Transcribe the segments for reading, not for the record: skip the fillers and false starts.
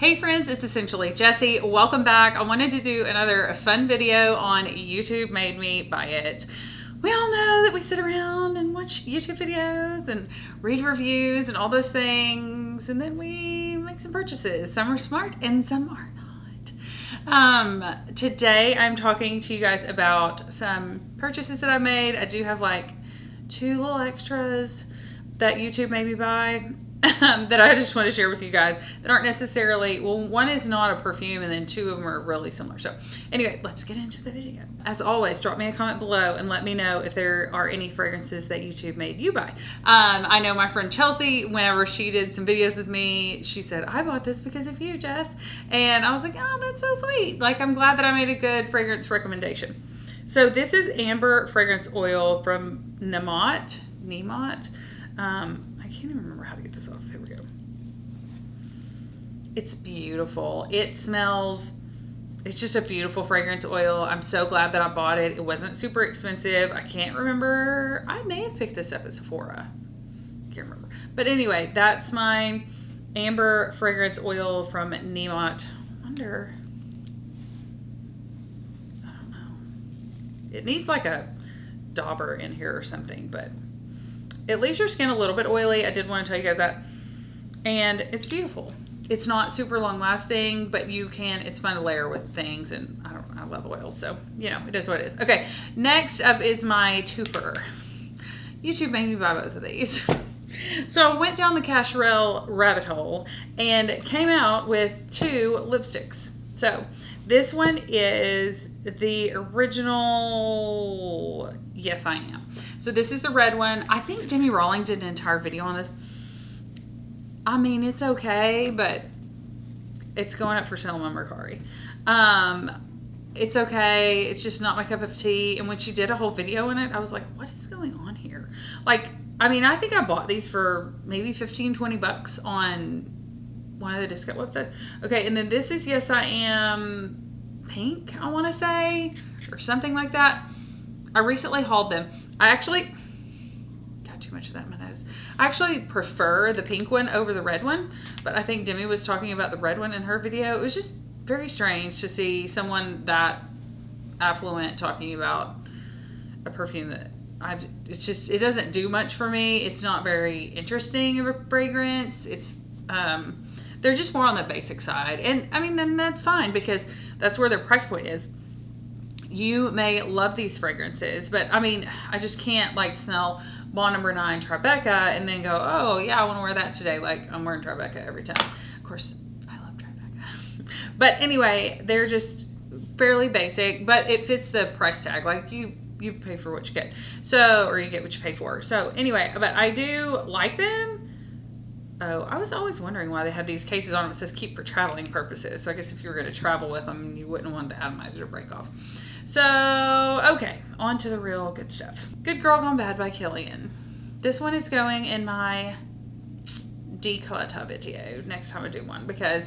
Hey friends, it's essentially Jessi. Welcome back. I wanted to do another fun video on YouTube Made Me Buy It. We all know that we sit around and watch YouTube videos and read reviews and all those things, and then we make some purchases. Some are smart and some are not. Today I'm talking to you guys about some purchases that I made. I do have like 2 little extras that YouTube made me buy. That I just want to share with you guys that aren't necessarily, well, one is not a perfume and then 2 of them are really similar. So anyway, let's get into the video. As always, drop me a comment below and let me know if there are any fragrances that YouTube made you buy. I know my friend Chelsea, whenever she did some videos with me, she said, I bought this because of you, Jess. And I was like, oh, that's so sweet. Like, I'm glad that I made a good fragrance recommendation. So this is Amber Fragrance Oil from Nemot. I can't even remember how to get this off. There we go. It's beautiful. It smells, it's just a beautiful fragrance oil. I'm so glad that I bought it. It wasn't super expensive. I can't remember. I may have picked this up at Sephora. Can't remember. But anyway, that's my Amber Fragrance Oil from Nemot. I wonder, I don't know. It needs like a dauber in here or something, but it leaves your skin a little bit oily. I did want to tell you guys that. And it's beautiful. It's not super long lasting, but you can, it's fun to layer with things, and I love oils, so you know, it is what it is. Okay, next up is my twofer. YouTube made me buy both of these. So I went down the Cacharel rabbit hole and came out with 2 lipsticks. So this one is the original Yes I Am. So this is the red one. I think Demi Rawling did an entire video on this. I mean, it's okay, but it's going up for sale on Mercari. It's okay. It's just not my cup of tea. And when she did a whole video in it, I was like, what is going on here? Like, I mean, I think I bought these for maybe 15, 20 bucks on one of the discount websites. Okay, and then this is Yes I Am Pink, I want to say, or something like that. I recently hauled them. I actually got too much of that in my nose. I actually prefer the pink one over the red one, but I think Demi was talking about the red one in her video. It was just very strange to see someone that affluent talking about a perfume that it doesn't do much for me. It's not very interesting of a fragrance. It's, they're just more on the basic side. And I mean, then that's fine because that's where their price point is. You may love these fragrances, but I mean, I just can't like smell Bond No. 9 Tribeca and then go, oh yeah, I want to wear that today. Like, I'm wearing Tribeca every time. Of course, I love Tribeca. But anyway, they're just fairly basic, but it fits the price tag. Like, you pay for what you get. So, or you get what you pay for. So anyway, but I do like them. Oh, I was always wondering why they had these cases on them. It says keep for traveling purposes. So I guess if you were going to travel with them, you wouldn't want the atomizer to break off. So, okay, on to the real good stuff. Good Girl Gone Bad by Kilian. This one is going in my décolleté video next time I do one because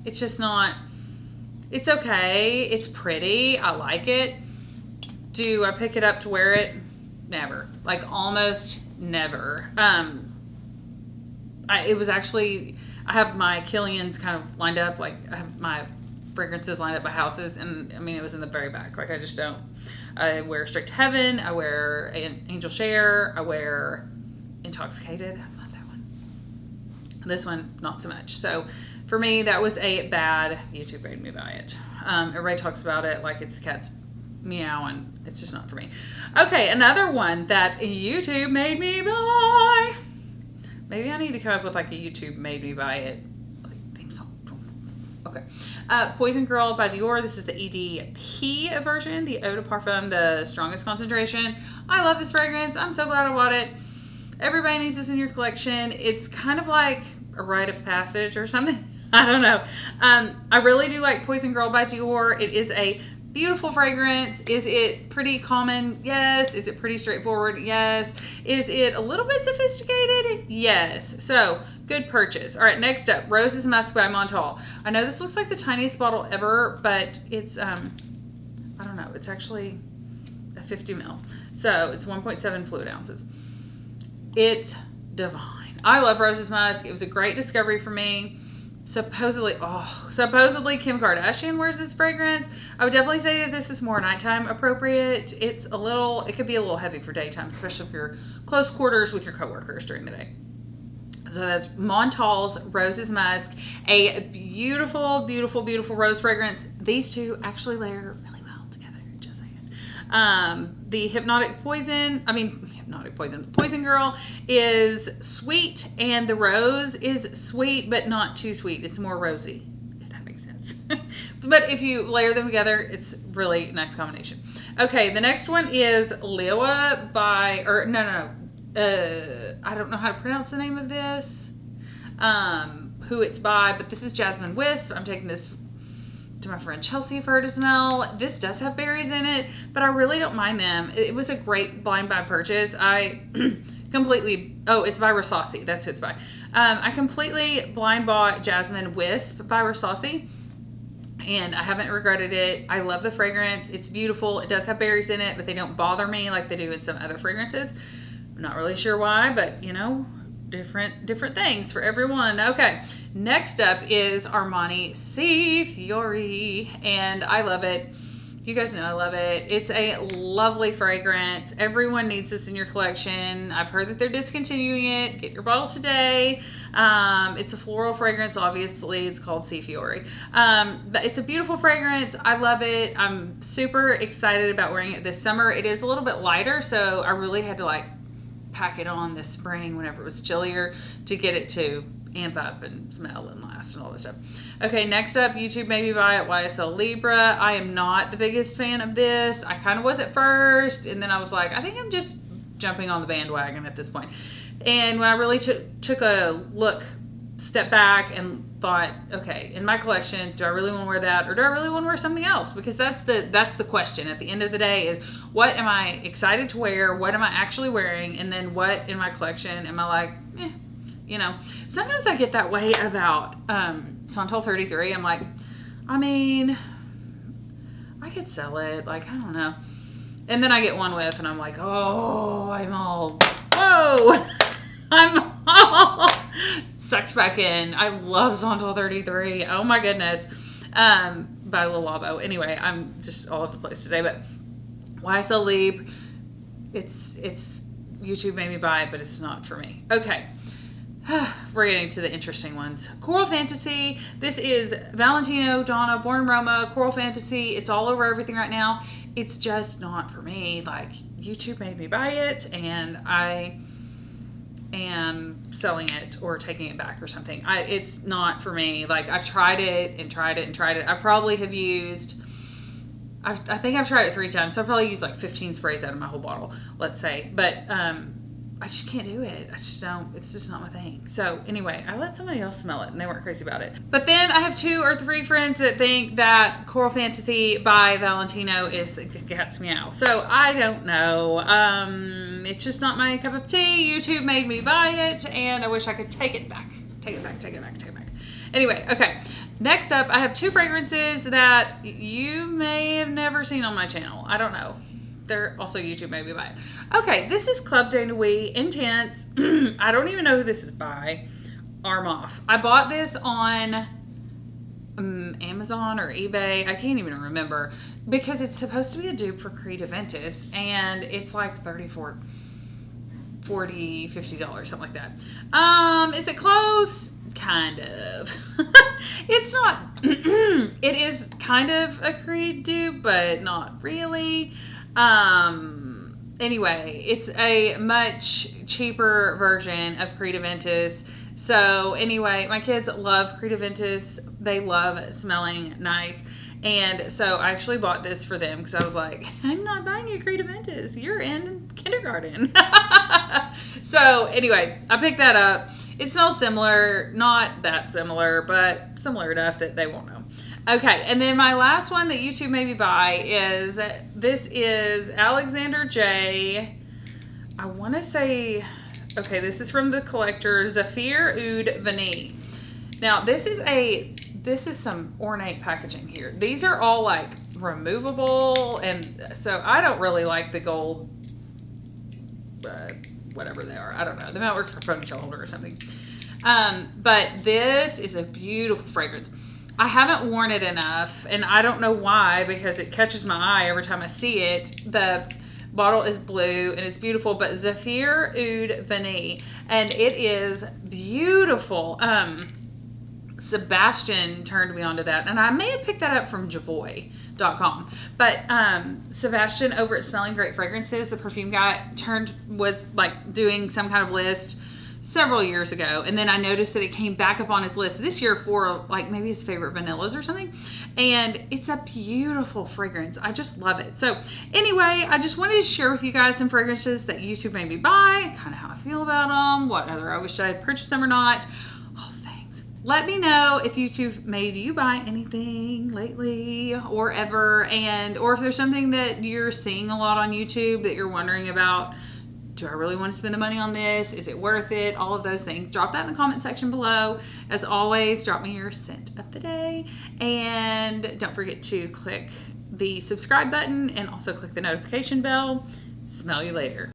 it's just not, it's okay. It's pretty. I like it. Do I pick it up to wear it? Never. Like, almost never. It was actually, I have my Kilians kind of lined up, like I have my fragrances lined up by houses, and I mean, it was in the very back. Like, I just don't, I wear Straight to Heaven, I wear Angel Share, I wear Intoxicated. I love that one. This one, not so much. So for me, that was a bad YouTube made me buy it. Everybody talks about it like it's the cat's meow, and it's just not for me. Okay, another one that YouTube made me buy. Maybe I need to come up with like a YouTube made me buy it like theme song. Okay. Poison Girl by Dior. This is the EDP version, the Eau de Parfum, the strongest concentration. I love this fragrance. I'm so glad I bought it. Everybody needs this in your collection. It's kind of like a rite of passage or something. I don't know. I really do like Poison Girl by Dior. It is a beautiful fragrance. Is it pretty common? Yes. Is it pretty straightforward? Yes. Is it a little bit sophisticated? Yes. So, good purchase. All right, next up, Roses Musk by Montall. I know this looks like the tiniest bottle ever, but it's, I don't know, it's actually a 50 ml. So, it's 1.7 fluid ounces. It's divine. I love Roses Musk. It was a great discovery for me. supposedly Kim Kardashian wears this fragrance. I would definitely say that this is more nighttime appropriate. It could be a little heavy for daytime, especially if you're close quarters with your coworkers during the day. So that's Montall's Roses Musk, a beautiful, beautiful, beautiful rose fragrance. These two actually layer really well together, just saying. The Poison Girl is sweet, and the rose is sweet, but not too sweet. It's more rosy, if that makes sense. But if you layer them together, it's really nice combination. Okay, the next one is Liwa by, I don't know how to pronounce the name of this, who it's by, but this is Jasmine Wisp. I'm taking this to my friend Chelsea for her to smell. This does have berries in it, but I really don't mind them. It was a great blind buy purchase. I it's by Rasasi. That's who it's by. I completely blind bought Jasmine Wisp by Rasasi, and I haven't regretted it. I love the fragrance. It's beautiful. It does have berries in it, but they don't bother me like they do in some other fragrances. I'm not really sure why, but different things for everyone. Okay, next up is Armani C Fiore, and I love it. You guys know I love it. It's a lovely fragrance. Everyone needs this in your collection. I've heard that they're discontinuing it. Get your bottle today. It's a floral fragrance, obviously. It's called C Fiore. But it's a beautiful fragrance. I love it. I'm super excited about wearing it this summer. It is a little bit lighter, so I really had to pack it on this spring whenever it was chillier to get it to amp up and smell and last and all this stuff. Okay, next up, YouTube Made Me Buy It YSL Libra. I am not the biggest fan of this. I kind of was at first, and then I was like, I think I'm just jumping on the bandwagon at this point. And when I really took a step back and thought, okay, in my collection, do I really want to wear that, or do I really want to wear something else? Because that's the question at the end of the day is, what am I excited to wear? What am I actually wearing? And then what in my collection am I like, Sometimes I get that way about Montall 33. I'm like, I mean, I could sell it. I don't know. And then I get one whiff and I'm like, oh, I'm all sucked back in. I love Montall 33. Oh my goodness. By Lil Wabo. Anyway, I'm just all over the place today, but YSL Libre, it's YouTube Made Me Buy It, but it's not for me. Okay. We're getting to the interesting ones. Coral Fantasy. This is Valentino, Donna, Born Roma, Coral Fantasy. It's all over everything right now. It's just not for me. YouTube made me buy it, and I am selling it or taking it back or something. It's not for me. I've tried it and tried it and tried it. I probably have used, I think I've tried it 3 times, so I probably used 15 sprays out of my whole bottle, let's say. But I just can't do it. I just don't. It's just not my thing. So anyway, I let somebody else smell it and they weren't crazy about it. But then I have 2 or 3 friends that think that Coral Fantasy by Valentino gets me out. So I don't know. It's just not my cup of tea. YouTube made me buy it, and I wish I could take it back. Take it back. Anyway, okay. Next up, I have 2 fragrances that you may have never seen on my channel. I don't know. They're also YouTube Made Me Buy It. Okay, this is Club de Nuit Intense. I don't even know who this is by. Armoff. I bought this on Amazon or eBay. I can't even remember, because it's supposed to be a dupe for Creed Aventus, and it's like $34, $40, $50, something like that. Is it close? Kind of. It's not. It is kind of a Creed dupe, but not really. Anyway, it's a much cheaper version of Creed Aventus. So anyway, my kids love Creed Aventus. They love smelling nice. And so I actually bought this for them because I was like, I'm not buying you Creed Aventus. You're in kindergarten. So anyway, I picked that up. It smells similar, not that similar, but similar enough that they won't know. Okay, and then my last one that YouTube made me buy is, this is Alexander J. I want to say, okay, this is from the collector, Zafir Oud Vanille. Now, this is some ornate packaging here. These are all removable, and so I don't really like the gold, whatever they are. I don't know. They might work for a ponytail holder or something. But this is a beautiful fragrance. I haven't worn it enough, and I don't know why, because it catches my eye every time I see it. The bottle is blue and it's beautiful, but Zephyr Oud Vanille, and it is beautiful. Sebastian turned me onto that, and I may have picked that up from Javoy.com, but Sebastian over at Smelling Great Fragrances, the perfume guy, was like doing some kind of list several years ago, and then I noticed that it came back up on his list this year for like maybe his favorite vanillas or something, and it's a beautiful fragrance. I just love it. So anyway, I just wanted to share with you guys some fragrances that YouTube made me buy, kind of how I feel about them, whether I wish I had purchased them or not, all things. Let me know if YouTube made you buy anything lately or ever, and or if there's something that you're seeing a lot on YouTube that you're wondering about. Do I really want to spend the money on this? Is it worth it? All of those things. Drop that in the comment section below. As always, drop me your scent of the day. And don't forget to click the subscribe button and also click the notification bell. Smell you later.